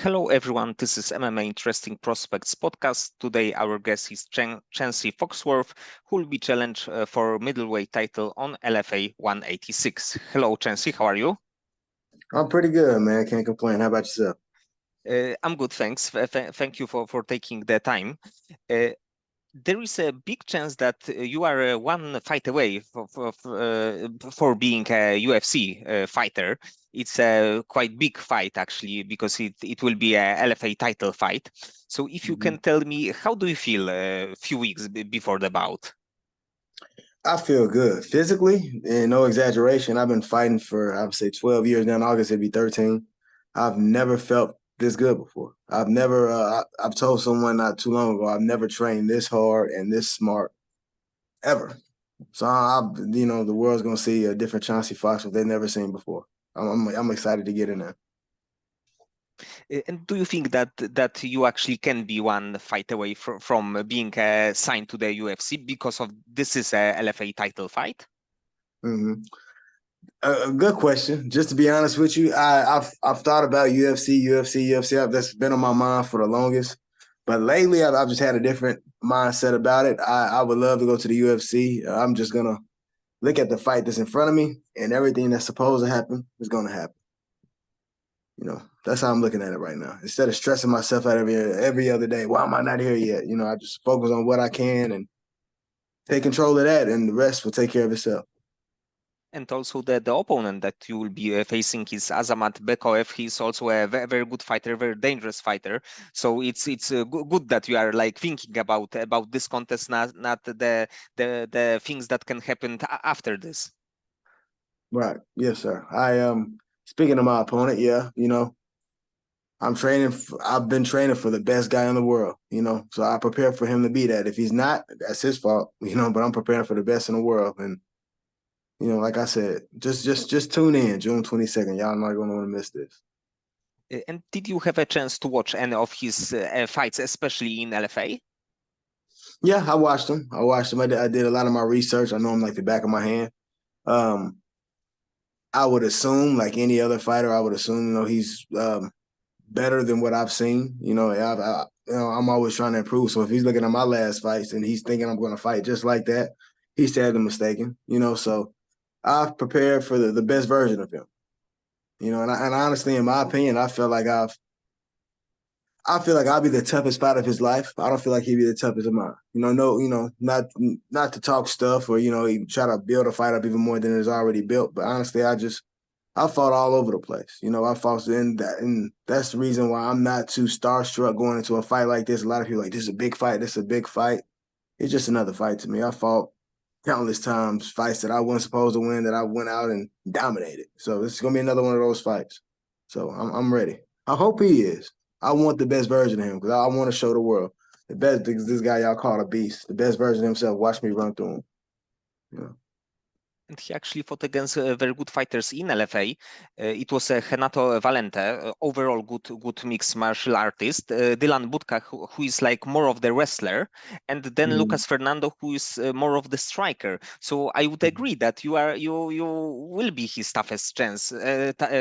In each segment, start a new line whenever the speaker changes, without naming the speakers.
Hello, everyone. This is MMA Interesting Prospects podcast. Today, our guest is Chauncey Foxworth, who will be challenged for middleweight title on LFA 186. Hello, Chauncey. How are you?
I'm pretty good, man. Can't complain. How about yourself?
I'm good, thanks. Thank you for taking the time. Uh, there is a big chance that you are one fight away for being a UFC fighter. It's a quite big fight, actually, because it will be a LFA title fight. So if you
Mhm.
can tell me, how do you feel a few weeks before the bout?
I feel good physically, and no exaggeration. I've been fighting for, I would say, 12 years now. In August, it'd be 13. I've never felt this good before. I've told someone not too long ago, I've never trained this hard and this smart ever. So the world's gonna see a different Chauncey Fox that they've never seen before. I'm excited to get in there.
And do you think that you actually can be one fight away from being signed to the UFC because of this is a LFA title fight?
hmm a good question. Just to be honest with you, I've thought about UFC. That's been on my mind for the longest. But lately, I've just had a different mindset about it. I would love to go to the UFC. I'm just gonna look at the fight that's in front of me, and everything that's supposed to happen is gonna happen. That's how I'm looking at it right now. Instead of stressing myself out every other day, why am I not here yet? I just focus on what I can and take control of that, and the rest will take care of itself.
And also the opponent that you will be facing is Azamat Bekoev. He's also a very good fighter, very dangerous fighter. So it's good that you are like thinking about this contest, not the things that can happen after this.
Right. Yes, sir. Speaking of my opponent, yeah, I've been training for the best guy in the world, so I prepare for him to be that. If he's not, that's his fault, but I'm preparing for the best in the world. And, like I said, just tune in June 22nd. Y'all not going to want to miss this.
And did you have a chance to watch any of his fights, especially in LFA?
Yeah, I watched him. I did a lot of my research. I know him like the back of my hand. Um, I would assume, like any other fighter, he's better than what I've seen. I'm always trying to improve. So if he's looking at my last fights and he's thinking I'm going to fight just like that, he's sadly mistaken. So I've prepared for the best version of him. And honestly, in my opinion, I feel like I'll be the toughest fight of his life. I don't feel like he'd be the toughest of mine. Not to talk stuff or even try to build a fight up even more than it's already built. But honestly, I fought all over the place. I fought in that, and that's the reason why I'm not too starstruck going into a fight like this. A lot of people are like, this is a big fight. This is a big fight. It's just another fight to me. I fought countless times fights that I wasn't supposed to win that I went out and dominated. So this is gonna be another one of those fights. So I'm ready. I hope he is. I want the best version of him because I want to show the world the best. This guy y'all call a beast, the best version of himself. Watch me run through him.
And he actually fought against very good fighters in LFA. It was Renato Valente, overall good mixed martial artist. Dylan Budka, who is like more of the wrestler, and then
Mm-hmm.
Lucas Fernando, who is more of the striker. So I would agree that you will be his toughest chance,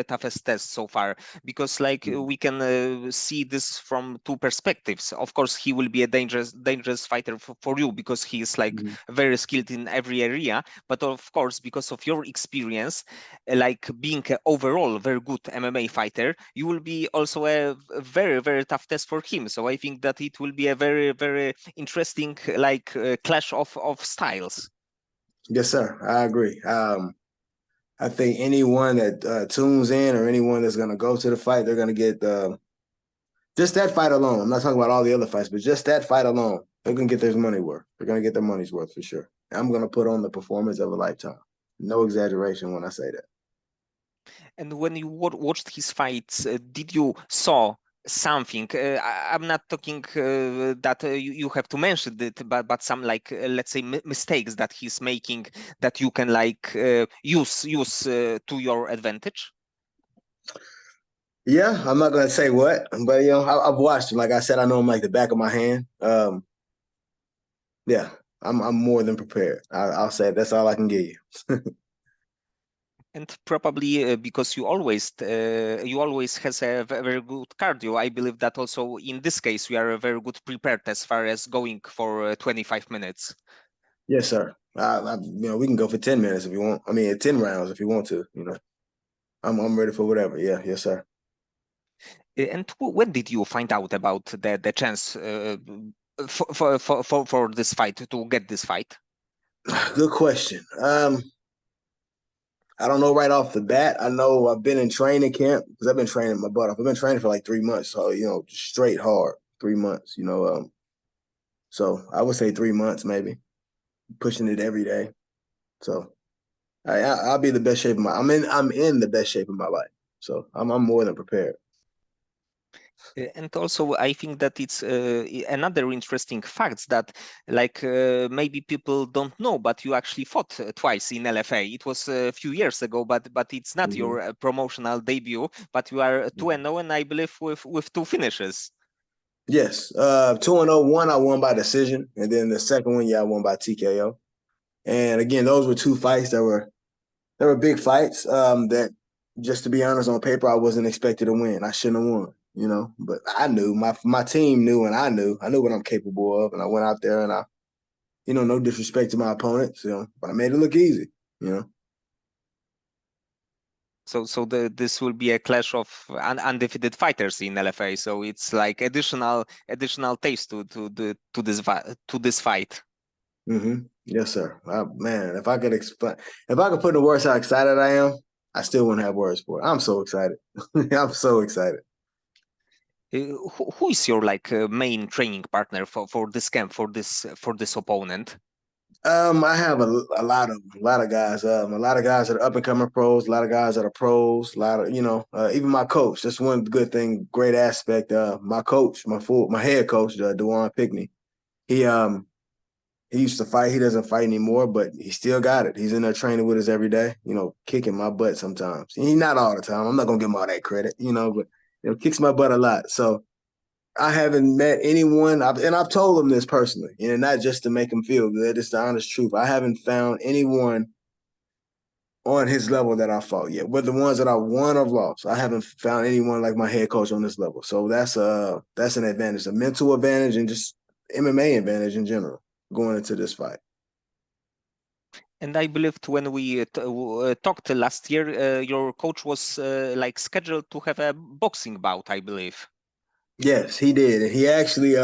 toughest test so far, because like we can see this from two perspectives. Of course, he will be a dangerous fighter for you because he is like
Mm-hmm.
very skilled in every area, but of course because of your experience, like being an overall very good MMA fighter, you will be also a very tough test for him. So I think that it will be a very interesting like clash of styles.
Yes, sir. I agree. I think anyone that tunes in or anyone that's going to go to the fight, they're going to get just that fight alone. I'm not talking about all the other fights, but just that fight alone, they're going to get their money worth. They're going to get their money's worth for sure. I'm going to put on the performance of a lifetime. No exaggeration when I say that.
And when you watched his fights, did you saw something? I'm not talking that you have to mention it, but some like let's say mistakes that he's making that you can like use to your advantage.
Yeah, I'm not going to say what, but I've watched him. Like I said, I know him like the back of my hand. Yeah, I'm more than prepared. I'll say that's all I can give you.
And probably because you always has a very good cardio. I believe that also in this case you are very good prepared as far as going for 25 minutes.
Yes, sir. We can go for 10 minutes if you want. I mean, 10 rounds if you want to. I'm ready for whatever. Yeah, yes, sir.
And when did you find out about the chance for this fight to get this fight?
Good question. I don't know right off the bat. I know I've been in training camp because I've been training my butt off. I've been training for like 3 months, so straight hard 3 months. So I would say 3 months maybe, pushing it every day. So I'll be the best shape of my. I'm in the best shape of my life. So I'm more than prepared.
And also, I think that it's another interesting fact that, like, maybe people don't know, but you actually fought twice in LFA. It was a few years ago, but it's not
Mhm.
your promotional debut. But you are 2-0, and I believe with two finishes.
Yes. 2-0. I won by decision, and then the second one, yeah, I won by TKO. And again, those were two fights that were big fights. That just to be honest, on paper, I wasn't expected to win. I shouldn't have won. But I knew my team knew, and I knew what I'm capable of, and I went out there and no disrespect to my opponents, but I made it look easy.
So this will be a clash of undefeated fighters in LFA. So it's like additional taste to this fight.
Yes, sir. Man, if I could explain, if I could put in the words how excited I am, I still wouldn't have words for it. I'm so excited. I'm so excited.
Who is your like main training partner for this camp for this opponent?
I have a lot of guys. A lot of guys that are up and coming pros. A lot of guys that are pros. A lot of even my coach. That's one good thing, great aspect. My coach, my head coach, Dewan Pickney. He he used to fight. He doesn't fight anymore, but he still got it. He's in there training with us every day. Kicking my butt sometimes. He not all the time. I'm not gonna give him all that credit. But kicks my butt a lot. So I haven't met anyone, and I've told him this personally, not just to make him feel good. It's the honest truth. I haven't found anyone on his level that I fought yet. But the ones that I won or lost, I haven't found anyone like my head coach on this level. So that's an advantage, a mental advantage, and just MMA advantage in general going into this fight.
And I believed when we talked last year, your coach was like scheduled to have a boxing bout, I believe.
Yes, he did, and he actually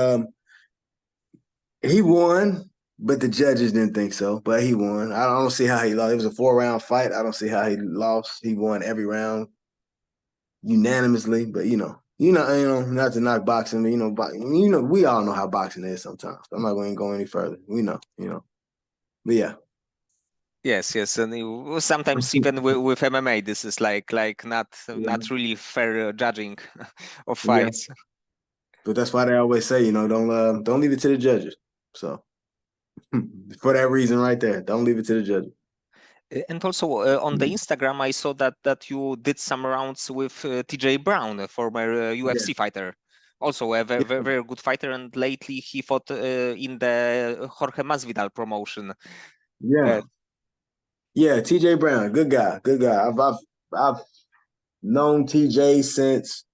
he won. But the judges didn't think so. But he won. I don't see how he lost. It was a 4-round fight. I don't see how he lost. He won every round unanimously. But not to knock boxing, but we all know how boxing is sometimes. I'm not going to go any further. We know. But yeah.
Yes, yes, and sometimes even with MMA, this is like
Yeah.
not really fair judging of
Yeah.
fights.
But that's why they always say, don't leave it to the judges. So for that reason right there, don't leave it to the judges.
And also on the Instagram, I saw that you did some rounds with TJ Brown, a former
Yeah.
UFC fighter, also a very, very good fighter. And lately he fought in the Jorge Masvidal promotion.
Yeah.
Uh,
Yeah. TJ Brown, good guy. Good guy. I've known TJ since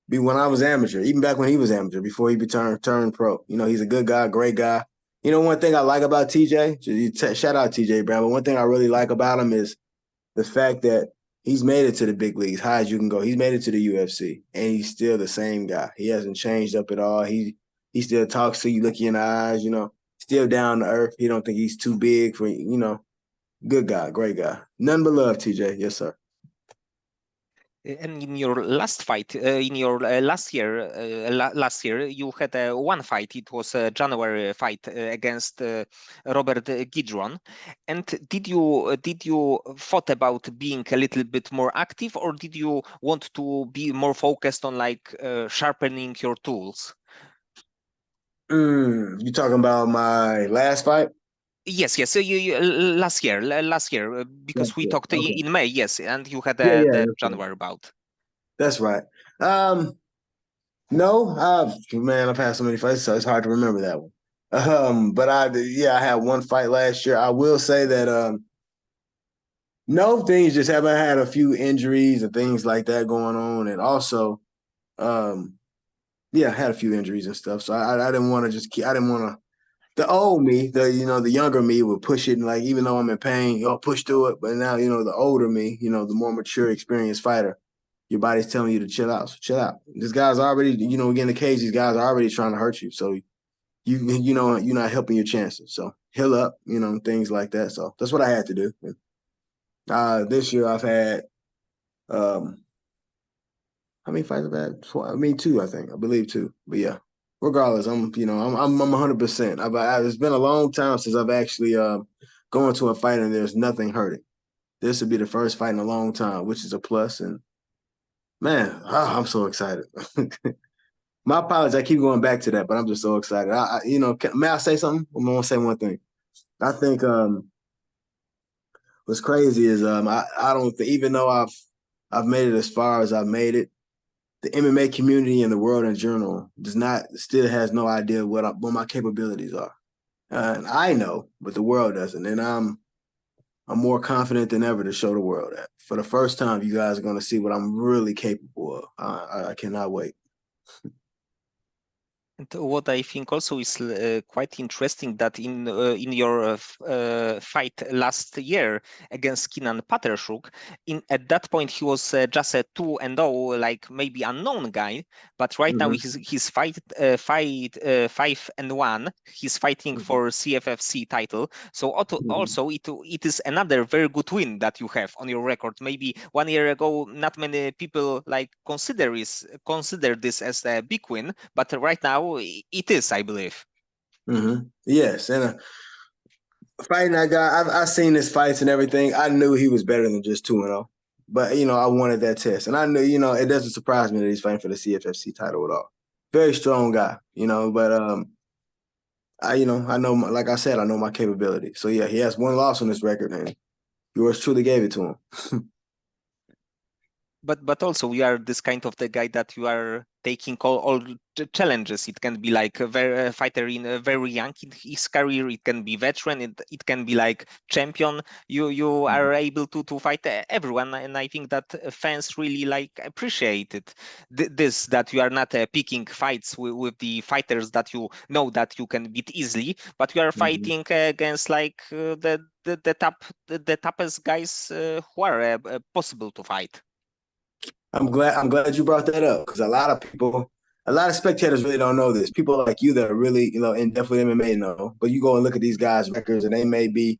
when I was amateur, even back when he was amateur, before he turned pro. He's a good guy, great guy. One thing I like about TJ, shout out TJ Brown, but one thing I really like about him is the fact that he's made it to the big leagues, high as you can go. He's made it to the UFC, and he's still the same guy. He hasn't changed up at all. He still talks to you, look you in the eyes, still down to earth. He don't think he's too big good guy, great guy. None but love, TJ. Yes, sir.
And in your last fight, in your last year, you had one fight. It was a January fight against Robert Gidron. And did you thought about being a little bit more active, or did you want to be more focused on like sharpening your tools?
You talking about my last fight?
Yes, yes. So last year,
Yes,
because we
yes.
talked
Okay.
in May, yes, and you had
Yeah, yeah,
the
that's right.
January bout.
That's right. No, man, I've had so many fights, so it's hard to remember that one. But I had one fight last year. I will say that No, things just haven't had a few injuries and things like that going on, and also, um, yeah, I had a few injuries and stuff. So I didn't want to just keep. I didn't want to. The old me, the younger me would push it, and like even though I'm in pain, push through it. But now the older me, the more mature, experienced fighter, your body's telling you to chill out. So chill out. This guy's already, get in the cage. These guys are already trying to hurt you. So you're not helping your chances. So heal up, things like that. So that's what I had to do. This year I've had how many fights I've had? I mean, two, I think. I believe two. But yeah, regardless, I'm 100%. It's been a long time since I've actually gone to a fight and there's nothing hurting. This would be the first fight in a long time, which is a plus. And man, I'm so excited. My apologies, I keep going back to that, but I'm just so excited. May I say something? I'm gonna say one thing. I think what's crazy is I don't think, even though I've made it as far as I've made it, the MMA community and the world in general still has no idea what my capabilities are. And I know, but the world doesn't. And I'm more confident than ever to show the world that. For the first time, you guys are going to see what I'm really capable of. I cannot wait.
And what I think also is quite interesting that in your fight last year against Keenan Patershuk, at that point he was just a 2-0, like maybe unknown guy, but right now he's 5-1. He's fighting for CFFC title. So also it is another very good win that you have on your record. Maybe 1 year ago, not many people like consider this as a big win, but right now it is, I believe.
Yes, and fighting that guy, I've seen his fights and everything. I knew he was better than just 2-0, but I wanted that test, and I knew it doesn't surprise me that he's fighting for the CFFC title at all. Very strong guy, but I know, like I said, I know my capability. So yeah, he has one loss on his record, and yours truly gave it to him.
But also you are this kind of the guy that you are taking all challenges. It can be like a fighter in very young in his career. It can be veteran. It can be like champion. You are able to fight everyone, and I think that fans really like appreciate it. This that you are not picking fights with the fighters that you know that you can beat easily, but you are fighting against like the toughest guys who are possible to fight.
I'm glad you brought that up because a lot of spectators really don't know this. People like you that are really, in depth with MMA know, but you go and look at these guys' records and they may be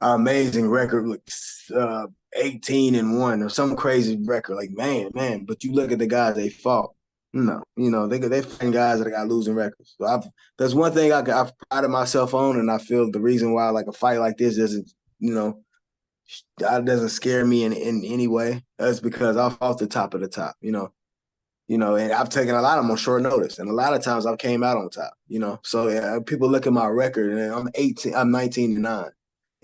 an amazing record, like 18-1 or some crazy record. Like, man, but you look at the guys they fought. No, they fighting guys that got losing records. So that's one thing I've prided myself on, and I feel the reason why like a fight like this doesn't scare me in any way. That's because I'm off the top of the top, and I've taken a lot of them on short notice, and a lot of times I've came out on top, So yeah, people look at my record, and I'm 19-9,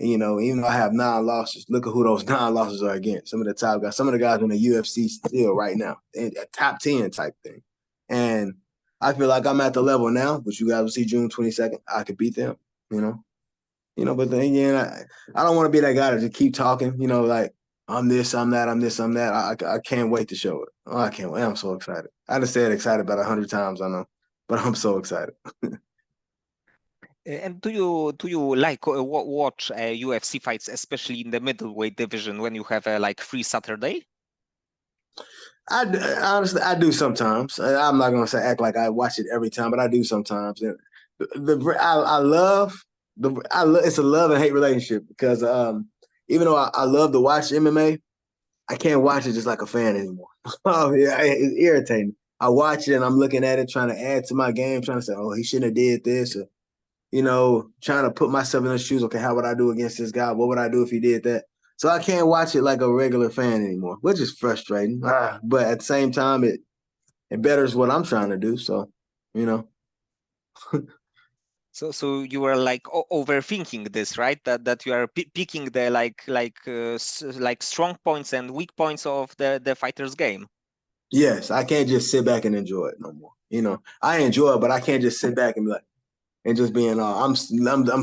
and even though I have 9 losses, look at who those 9 losses are against. Some of the top guys, some of the guys in the UFC still right now, a top 10 type thing, and I feel like I'm at the level now, which you guys will see June 22nd. I could beat them, But then again, I don't want to be that guy to just keep talking, like I'm this, I'm that, I'm this, I'm that. I can't wait to show it. Oh, I can't wait. I'm so excited. I just said excited about 100 times, I know, but I'm so excited.
And do you like watch UFC fights, especially in the middleweight division, when you have a like free Saturday?
Honestly, I do sometimes. I'm not gonna say act like I watch it every time, but I do sometimes. And I love it's a love and hate relationship because even though I love to watch MMA, I can't watch it just like a fan anymore. Oh yeah, it's irritating. I watch it and I'm looking at it, trying to add to my game, trying to say, oh, he shouldn't have did this, or trying to put myself in his shoes. Okay, how would I do against this guy? What would I do if he did that? So I can't watch it like a regular fan anymore, which is frustrating. But at the same time, it betters what I'm trying to do. So, you know.
So you were like overthinking this, right? That you are picking the like strong points and weak points of the fighter's game.
Yes, I can't just sit back and enjoy it no more. I enjoy it, but I can't just sit back and be like, and just being I'm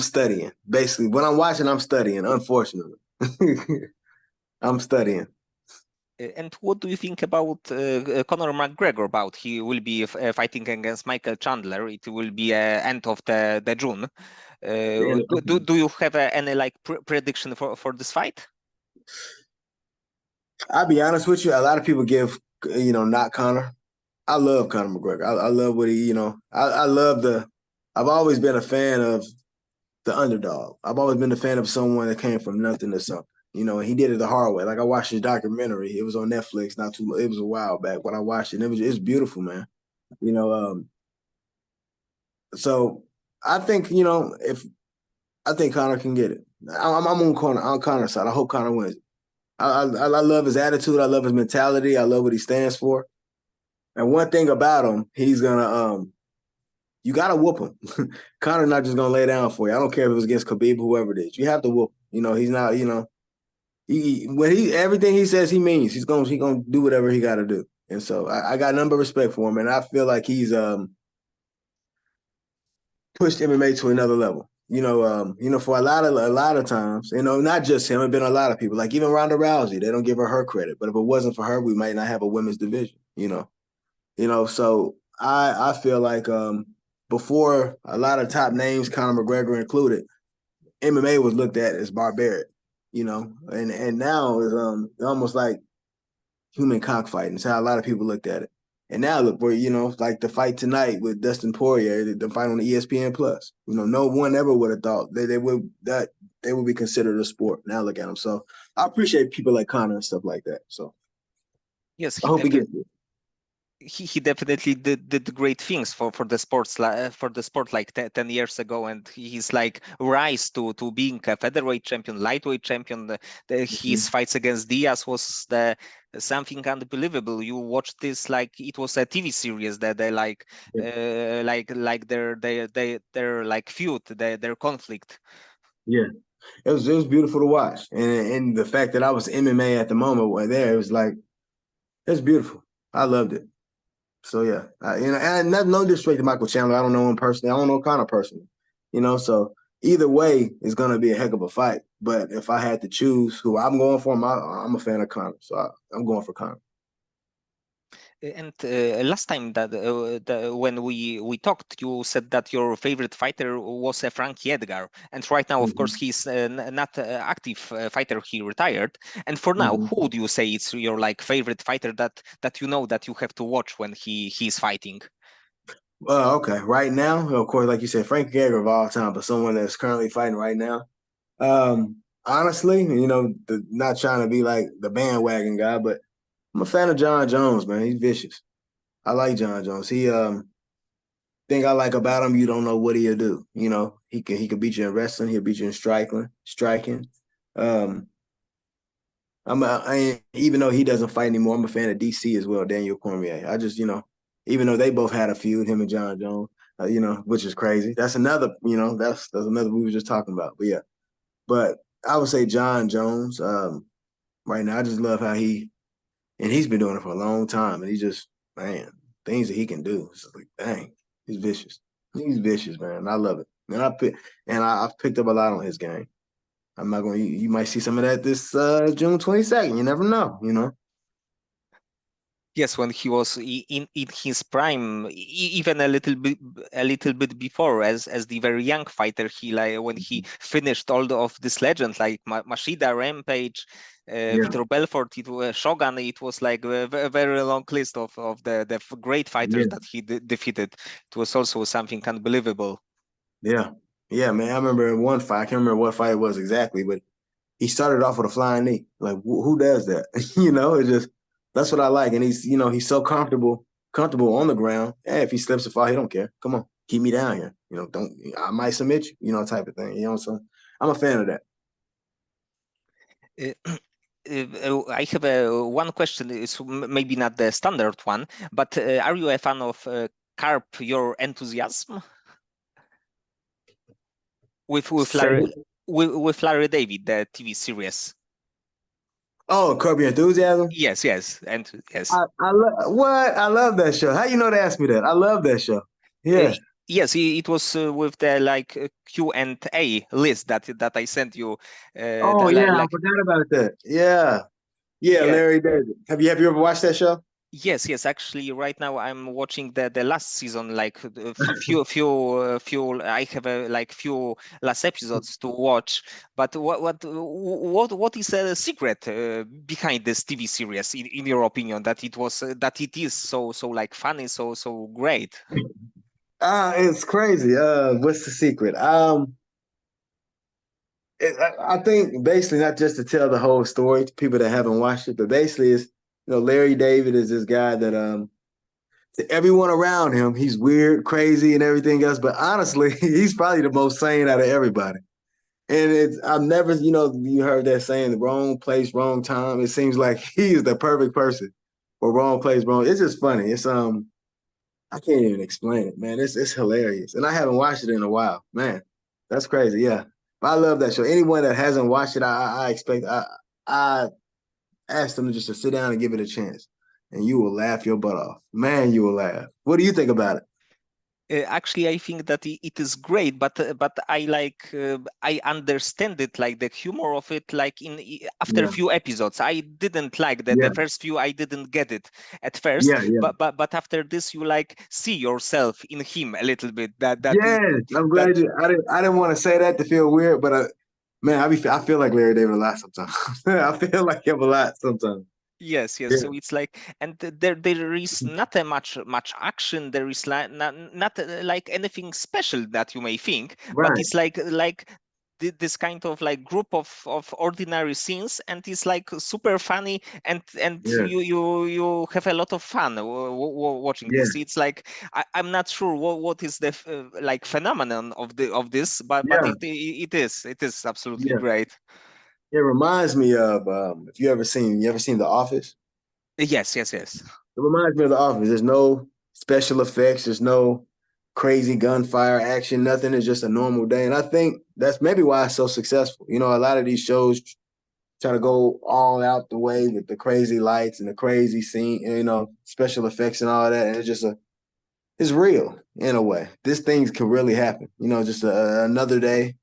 studying. Basically, when I'm watching, I'm studying, unfortunately. I'm studying.
And what do you think about Conor McGregor? About he will be fighting against Michael Chandler. It will be end of the June. Do you have any like prediction for this fight?
I'll be honest with you. A lot of people give, not Conor. I love Conor McGregor. I love what he, I love I've always been a fan of the underdog. I've always been a fan of someone that came from nothing to something. And he did it the hard way. Like I watched his documentary. It was on Netflix it was a while back when I watched it. And it's beautiful, man. You know, so I think, if I think Conor can get it. I'm on Conor's side. I hope Conor wins. I love his attitude. I love his mentality. I love what he stands for. And one thing about him, he's gonna you gotta whoop him. Conor not just gonna lay down for you. I don't care if it was against Khabib, whoever it is. You have to whoop him. He's not. When everything he says he means. He's gonna do whatever he got to do. And so I got a number of respect for him, and I feel like he's pushed MMA to another level. For a lot of times, not just him, it's been a lot of people. Like even Ronda Rousey, they don't give her credit. But if it wasn't for her, we might not have a women's division. So I feel like before a lot of top names, Conor McGregor included, MMA was looked at as barbaric, and now it's almost like human cockfighting. It's how a lot of people looked at it. And now look where, like the fight tonight with Dustin Poirier, the fight on the ESPN Plus. No one ever would have thought they would be considered a sport. Now look at them. So I appreciate people like Conor and stuff like that. So
Yes,
I hope he gets it.
he definitely did great things for the for the sport like 10 years ago, and he's like rise to being a featherweight champion, lightweight champion. His fights against Diaz was something unbelievable. You watched this like it was a TV series that they like their like feud, their conflict.
Yeah. It was beautiful to watch. And the fact that I was MMA at the moment where there, it was like, it's beautiful. I loved it. So yeah, and no disrespect to Michael Chandler. I don't know him personally. I don't know Conor personally. So either way, it's gonna be a heck of a fight. But if I had to choose who I'm going for, I'm a fan of Conor, so I'm going for Conor.
And last time when we talked, you said that your favorite fighter was Frankie Edgar, and right now, of course,
Mm-hmm.
he's not active fighter. He retired. And for now,
Mm-hmm.
who would you say is your like favorite fighter that you know that you have to watch when he's fighting?
Okay. Right now, of course, like you said, Frank Edgar of all time, but someone that's currently fighting right now. Honestly, not trying to be like the bandwagon guy, but I'm a fan of John Jones, man. He's vicious. I like John Jones. He thing I like about him, you don't know what he'll do. He can beat you in wrestling, he'll beat you in striking. Um, even though he doesn't fight anymore, I'm a fan of DC as well, Daniel Cormier. I just, even though they both had a feud, him and John Jones, which is crazy. That's another, that's another we were just talking about. But yeah, but I would say John Jones. Right now, I just love how he's been doing it for a long time, and he just, man, things that he can do. It's like, dang, he's vicious. He's vicious, man. I love it. I've picked up a lot on his game. I'm not going. You might see some of that this June 22nd. You never know.
Yes, when he was in his prime, even a little bit before, as the very young fighter, he like when he finished all of this legend like Machida, Rampage,
Yeah,
Vitor Belfort, it was Shogun. It was like a very long list of the great fighters
yeah,
that he defeated. It was also something unbelievable.
yeah, yeah, man. I remember in one fight. I can't remember what fight it was exactly, but he started off with a flying knee. Like, who does that? It's just that's what I like. And he's so comfortable on the ground. Hey, if he slips or fall, he don't care. Come on, keep me down here. Don't I might submit you. Type of thing. So I'm a fan of that.
Uh, I have one question. It's maybe not the standard one, but are you a fan of Carp Your Enthusiasm with
Say
Larry
who?
with Larry David, the TV series?
Oh, Curb Your Enthusiasm.
Yes, yes, and yes.
I love what I love that show. How you know to ask me that? I love that show.
Uh,
Yeah.
Yes, it was with the like Q&A list that I sent you.
Oh yeah, I
Like
forgot about that. Yeah, yeah,
yeah,
Larry David. Have you ever watched that show?
yes. Actually, right now I'm watching the last season. Like few. I have like few last episodes to watch. But what is the secret behind this TV series, in your opinion, that it was that it is so like funny, so great?
It's crazy. What's the secret? I think basically not just to tell the whole story to people that haven't watched it, but basically is Larry David is this guy that to everyone around him he's weird, crazy, and everything else. But honestly, he's probably the most sane out of everybody. And I've never you heard that saying, the wrong place, wrong time. It seems like he is the perfect person for wrong place, wrong. It's just funny. It's I can't even explain it, man. It's hilarious, and I haven't watched it in a while, man. That's crazy. Yeah, but I love that show. Anyone that hasn't watched it, I expect I ask them just to sit down and give it a chance, and you will laugh your butt off, man. You will laugh. What do you think about it?
Actually, I think that it is great, but I like I understand it, like the humor of it, like after a
Yeah,
few episodes. I didn't like the
yeah,
first few. I didn't get it at first,
yeah, yeah.
but after this, you like see yourself in him a little bit.
Yes, I'm
That
glad you. I didn't want to say that to feel weird, but man, I feel like Larry David a lot sometimes. I feel like him a lot sometimes.
Yes.
Yeah,
So it's like, and there is not a much action. There is like not like anything special that you may think, but
right.
it's like this kind of like group of ordinary scenes, and it's like super funny, and
Yeah,
you have a lot of fun watching
yeah,
this. It's like I'm not sure what is the like phenomenon of this, but
yeah,
it is absolutely
yeah.
great.
It reminds me of if you ever seen The Office.
Yes.
It reminds me of The Office. There's no special effects. There's no crazy gunfire action. Nothing. It's just a normal day. And I think that's maybe why it's so successful. A lot of these shows try to go all out the way with the crazy lights and the crazy scene, special effects and all that. And it's real in a way. This things can really happen. Just another day,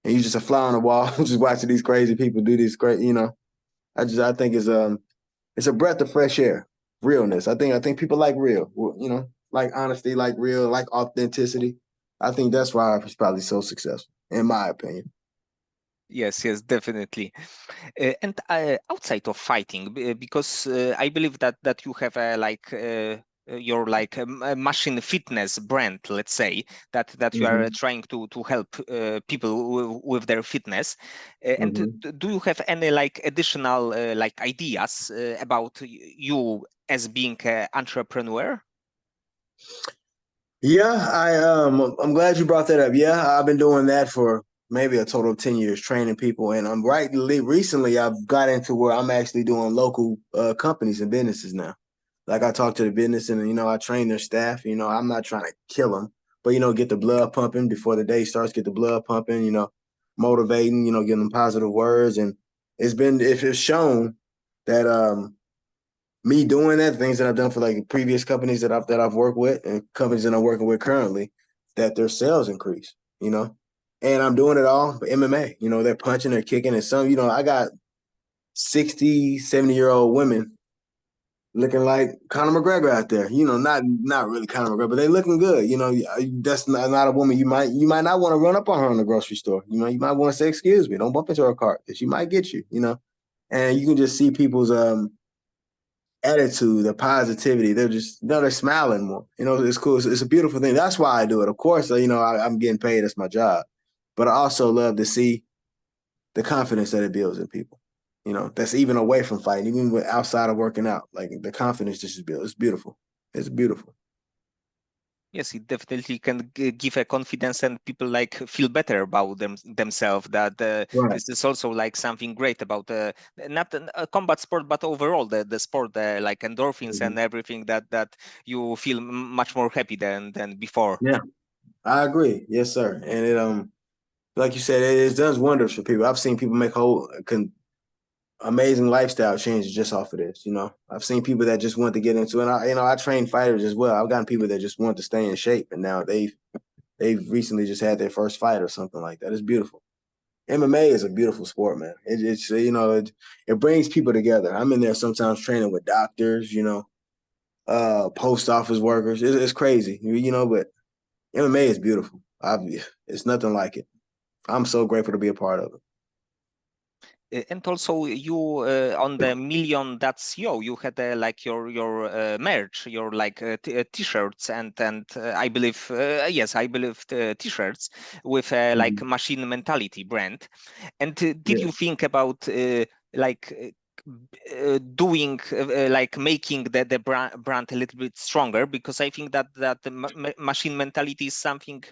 and you just a fly on the wall, just watching these crazy people do these crazy. I think it's a breath of fresh air, realness. I think people like real, like honesty, like real, like authenticity. I think that's why it's probably so successful, in my opinion.
Yes, definitely. And outside of fighting, because I believe that you have a like your like a machine fitness brand, let's say that you are
Mm-hmm.
trying to help people with their fitness. And
Mm-hmm.
do you have any like additional like ideas about you as being an entrepreneur?
Yeah, I'm glad you brought that up. Yeah, I've been doing that for maybe a total of 10 years, training people. And I'm recently I've got into where I'm actually doing local companies and businesses now. Like I talk to the business and I train their staff. I'm not trying to kill them, but get the blood pumping before the day starts, get the blood pumping, motivating, giving them positive words. And if it's shown that me doing that, things that I've done for like previous companies that I've worked with and companies that I'm working with currently, that their sales increase, and I'm doing it all for MMA. They're punching, they're kicking, and some, I got 60, 70-year-old women looking like Conor McGregor out there. Not really Conor McGregor, but they looking good. That's not a woman you might not want to run up on her in the grocery store. You might want to say, "Excuse me, don't bump into her cart because she might get you." And you can just see people's attitude, the positivity. They're just they're smiling more. It's cool. It's a beautiful thing. That's why I do it. Of course, I'm getting paid. That's my job. But I also love to see the confidence that it builds in people. That's even away from fighting, even outside of working out. Like the confidence just is built. It's beautiful. It's beautiful.
Yes, it definitely can give a confidence, and people like feel better about themselves. That
Right.
this is also like something great about not a combat sport, but overall the sport, like endorphins
Mhm.
and everything, that you feel much more happy than before.
Yeah, I agree. Yes, sir. And like you said, it does wonders for people. I've seen people make whole amazing lifestyle changes just off of this. I've seen people that just want to get into it. And I train fighters as well. I've gotten people that just want to stay in shape, and now they've recently just had their first fight or something like that. It's beautiful. MMA is a beautiful sport, man. It's it brings people together. I'm in there sometimes training with doctors, post office workers. It's crazy, but MMA is beautiful. It's nothing like it. I'm so grateful to be a part of it.
And also you on the million that's you had like your merch, your like t-shirts and I believe yes, I believe t-shirts with like
Mhm.
machine mentality brand. And did
Yeah.
you think about like doing like making the brand a little bit stronger? Because I think that the machine mentality is something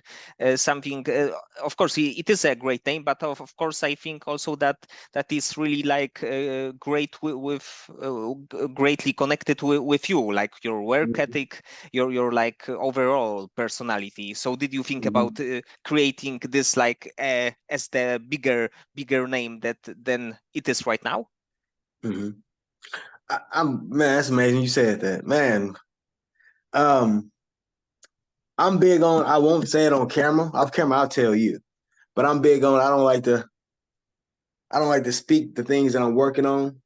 of course it is a great name, but of course I think also that is really like great with greatly connected with you, like your work
Mhm.
ethic, your like overall personality. So did you think about
Mhm.
creating this like as the bigger name that than it is right now?
Mhm. I'm man, that's amazing you said that. Man, um, I'm big on I won't say it on camera. Off camera, I'll tell you. But I'm big on I don't like to speak the things that I'm working on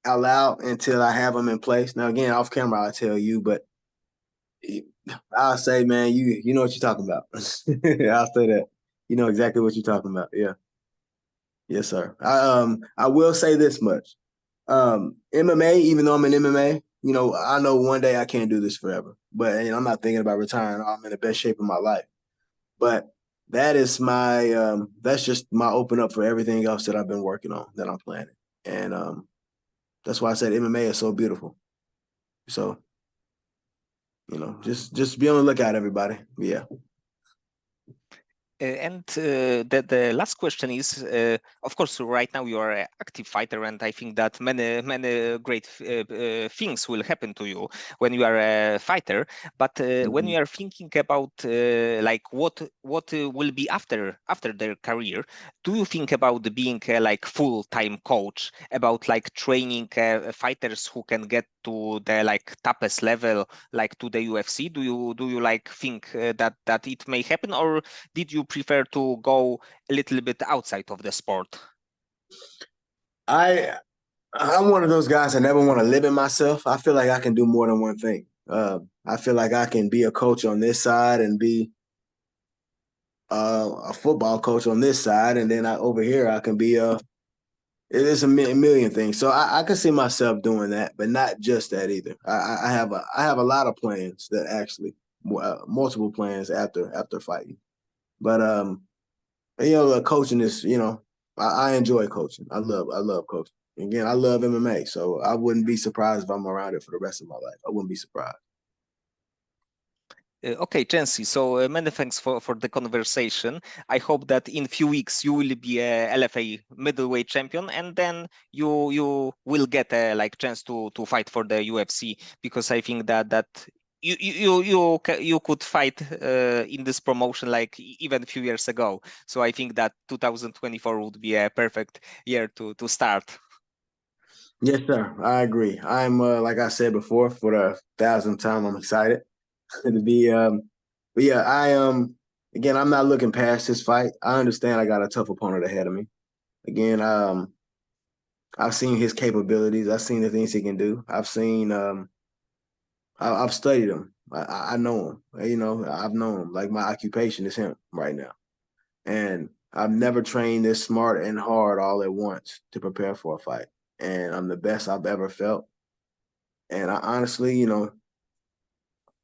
out loud until I have them in place. Now again, off camera I'll tell you, but I'll say, man, you know what you're talking about. I'll say that. You know exactly what you're talking about. Yeah. Yes, sir. I will say this much. MMA, even though I'm in MMA, I know one day I can't do this forever. But I'm not thinking about retiring. I'm in the best shape of my life. But that is that's just my open up for everything else that I've been working on that I'm planning. And that's why I said MMA is so beautiful. So, just be on the lookout, everybody. Yeah.
And the last question is, of course, right now you are an active fighter, and I think that many great things will happen to you when you are a fighter. But when
Mhm.
you are thinking about like what will be after their career, do you think about being a like full-time coach, about like training fighters who can get to the like toughest level, like to the UFC? Do you like think that it may happen, or did you prefer to go a little bit outside of the sport?
I I'm one of those guys that never want to limit myself. I feel like I can do more than one thing. I feel like I can be a coach on this side and be a football coach on this side, and then over here I can be it is a million things. So I can see myself doing that, but not just that either. I have a lot of plans that actually multiple plans after fighting. But the coaching is I enjoy coaching. I love coaching. Again, I love MMA, so I wouldn't be surprised if I'm around it for the rest of my life. I wouldn't be surprised.
Okay, Chauncey, so many thanks for the conversation. I hope that in few weeks you will be a LFA middleweight champion, and then you will get a like chance to fight for the UFC, because I think that you could fight in this promotion like even a few years ago. So I think that 2024 would be a perfect year to start.
Yes, sir. I agree. I'm like I said before, for the thousandth time, I'm excited to be. But yeah, again, I'm not looking past this fight. I understand I got a tough opponent ahead of me. Again, I've seen his capabilities. I've seen the things he can do. I've studied him. I know him. I've known him. Like my occupation is him right now, and I've never trained this smart and hard all at once to prepare for a fight. And I'm the best I've ever felt. And I honestly,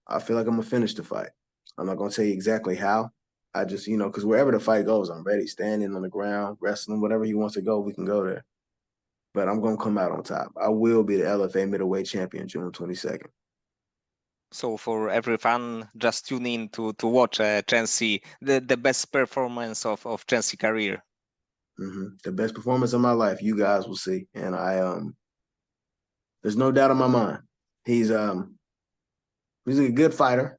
I feel like I'm gonna finish the fight. I'm not gonna tell you exactly how. I just, because wherever the fight goes, I'm ready. Standing on the ground, wrestling, whatever he wants to go, we can go there. But I'm gonna come out on top. I will be the LFA middleweight champion June 22nd.
So for every fan, just tune in to watch Chelsea, the best performance of Chelsea career.
The best performance of my life, you guys will see. And there's no doubt in my mind. He's um he's a good fighter,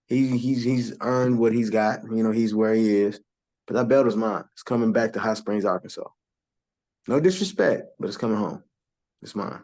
He's earned what he's got, he's where he is. But that belt is mine. It's coming back to Hot Springs, Arkansas. No disrespect, but it's coming home. It's mine.